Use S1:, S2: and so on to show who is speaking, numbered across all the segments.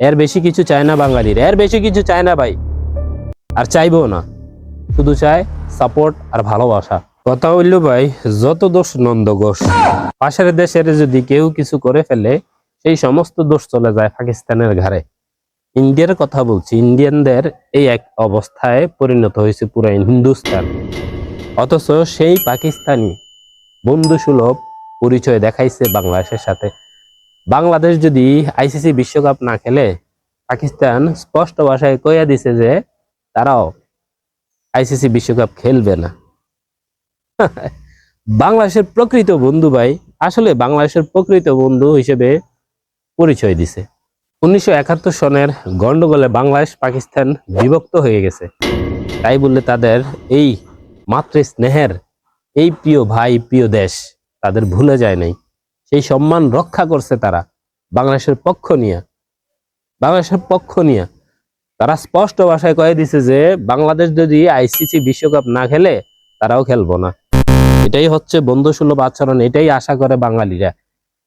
S1: এর বেশি কিছু চায় না বাঙালির, এর বেশি কিছু চায় না ভাই, আর চাইবো না। শুধু চায় সাপোর্ট আর ভালোবাসা। কথা হইল ভাই, যত দোষ নন্দ ঘোষ। পাশের দেশের যদি কেউ কিছু করে ফেলে, সেই সমস্ত দোষ চলে যায় পাকিস্তানের ঘাড়ে। ইন্ডিয়ার কথা বলছি, ইন্ডিয়ানদের এই এক অবস্থায় পরিণত হয়েছে পুরো হিন্দুস্তান। অথচ সেই পাকিস্তানি বন্ধু সুলভ পরিচয় দেখাইছে বাংলাদেশের সাথে। বাংলাদেশ যদি আইসিসি বিশ্বকাপ না খেলে, পাকিস্তান স্পষ্ট ভাষায় কইয়া দিছে যে তারাও আইসিসি বিশ্বকাপ খেলবে না। বাংলাদেশের প্রকৃত বন্ধু ভাই, আসলে বাংলাদেশের প্রকৃত বন্ধু হিসেবে পরিচয় দিছে। 1971 সনের গন্ডগোলে বাংলাদেশ পাকিস্তান বিভক্ত হয়ে গেছে, তাই বললে তাদের এই মাতৃ স্নেহের, এই প্রিয় ভাই প্রিয় দেশ তাদের ভুলে যায় নাই। সেই সম্মান রক্ষা করছে তারা বাংলাদেশের পক্ষ নিয়ে। তারা স্পষ্ট ভাষায় কয়ে দিছে যে বাংলাদেশ যদি আইসিসি বিশ্বকাপ না খেলে তারাও খেলবো না। এটাই হচ্ছে বন্ধু সুলভ আচরণ, এটাই আশা করে বাঙালিরা।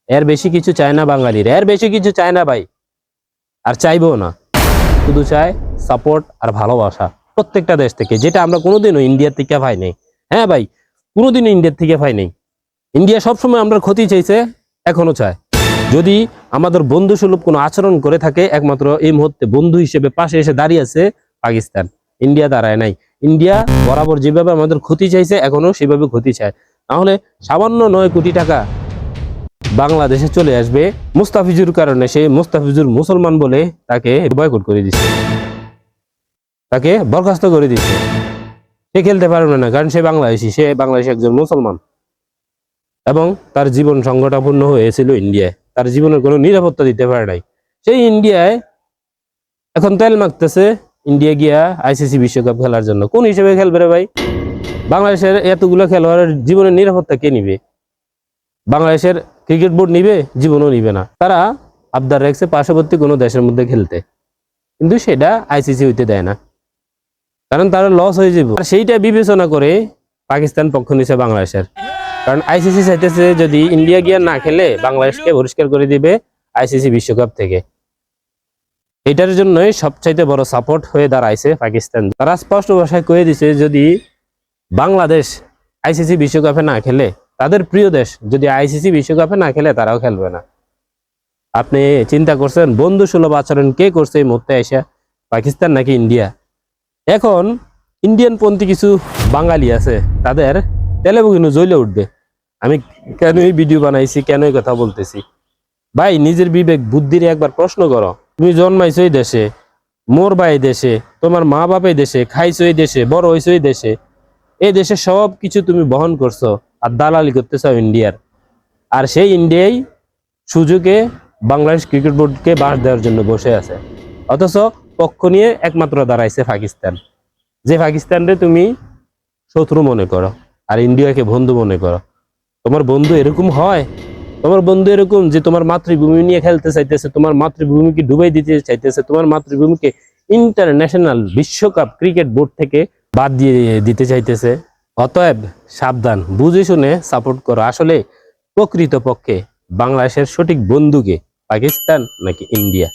S1: এর বেশি কিছু চায় না বাঙালিরা, এর বেশি কিছু চায় না ভাই, আর চাইবো না। শুধু চায় সাপোর্ট আর ভালোবাসা প্রত্যেকটা দেশ থেকে, যেটা আমরা কোনোদিনও ইন্ডিয়ার থেকে পাই নাই। হ্যাঁ ভাই, কোনোদিনও ইন্ডিয়ার থেকে পাই নাই। ইন্ডিয়া সবসময় আমরা ক্ষতি চাইছে, এখনো চায়। যদি আমাদের বন্ধু সুলভ কোনো আচরণ করে থাকে, একমাত্র এই মুহূর্তে বন্ধু হিসেবে পাশে এসে দাঁড়িয়ে আছে পাকিস্তান। ইন্ডিয়া দাঁড়ায় নাই। ইন্ডিয়া বরাবর যেভাবে আমাদের ক্ষতি চাইছে, এখনো সেভাবে ক্ষতি চায়। তাহলে সামান্য 9 কোটি টাকা বাংলাদেশে চলে আসবে মুস্তাফিজুর কারণে। সে মুস্তাফিজুর মুসলমান বলে তাকে বয়কট করে দিচ্ছে, তাকে বরখাস্ত করে দিচ্ছে। সে খেলতে পারবে না, কারণ সে বাংলাদেশি, সে বাংলাদেশি একজন মুসলমান, এবং তার জীবন সংকটাপন্ন হয়েছিল ইন্ডিয়ায়। তার জীবনের কোনো নিরাপত্তা দিতে পারে নাই। সেই ইন্ডিয়ায় এখন তেল মাখতেছে ইন্ডিয়া গিয়া আইসিসি বিশ্বকাপ খেলার জন্য। কোন হিসেবে খেলবে রে ভাই? বাংলাদেশের এতগুলো খেলোয়াড়ের জীবনের নিরাপত্তা কে নিবে? বাংলাদেশের ক্রিকেট বোর্ড নিবে? জীবনও নিবে না। তারা আবদার রাখছে পার্শ্ববর্তী কোনো দেশের মধ্যে খেলতে, কিন্তু সেটা আইসিসি হইতে দেয় না, কারণ তারা লস হয়ে যাবে। আর সেইটা বিবেচনা করে পাকিস্তান পক্ষ নিছে বাংলাদেশের। কারণ আইসিসি চাইতেছে যদি ইন্ডিয়া গিয়া না খেলে বাংলাদেশকে বহিষ্কার করে দিবে আইসিসি বিশ্বকাপ থেকে। এটার জন্যই সবচাইতে বড় সাপোর্ট হয়ে দাঁড়াইছে পাকিস্তান। তারা স্পষ্ট ভাষায় কয়ে দিছে যদি বাংলাদেশ আইসিসি বিশ্বকাপে না খেলে, তাদের প্রিয় দেশ যদি আইসিসি বিশ্বকাপে না খেলে, তারাও খেলবে না। আপনি চিন্তা করছেন বন্ধু সুলভ আচরণ কে করছে এই মুহূর্তে এসে, পাকিস্তান নাকি ইন্ডিয়া? এখন ইন্ডিয়ান পন্থী কিছু বাঙালি আছে, তাদের তেলেবুগিনু জ্বলে উঠবে। আমি কেন এই ভিডিও বানাইছি, কেন এই কথা বলতেছি ভাই? নিজের বিবেক বুদ্ধির একবার প্রশ্ন করো। তুমি জন্মাইছো এই দেশে, মোর ভাই দেশে, তোমার মা বাপ এই দেশে, খাইছো এই দেশে, বড় হইছো এই দেশে। এই দেশে সব কিছু তুমি বহন করছো, আর দালালি করতেছো ইন্ডিয়ার। আর সেই ইন্ডিয়াই সুযোগে বাংলাদেশ ক্রিকেট বোর্ডকে বাঁশ দেওয়ার জন্য বসে আছে। অথচ পক্ষ নিয়ে একমাত্র দাঁড়াইছে পাকিস্তান। যে পাকিস্তানরে তুমি শত্রু মনে করো আর ইন্ডিয়াকে বন্ধু মনে করো। তোমার বন্ধু এরকম হয়? তোমার বন্ধু এরকম যে তোমার মাতৃভূমি নিয়ে খেলতে চাইতেছে, তোমার মাতৃভূমিকে ডুবাই দিতে চাইতেছে, তোমার মাতৃভূমিকে ইন্টারন্যাশনাল বিশ্বকাপ ক্রিকেট বোর্ড থেকে বাদ দিয়ে দিতে চাইতেছে। অতএব সাবধান, বুঝে শুনে সাপোর্ট করো। আসলে প্রকৃতপক্ষে বাংলাদেশের সঠিক বন্ধুকে পাকিস্তান নাকি ইন্ডিয়া?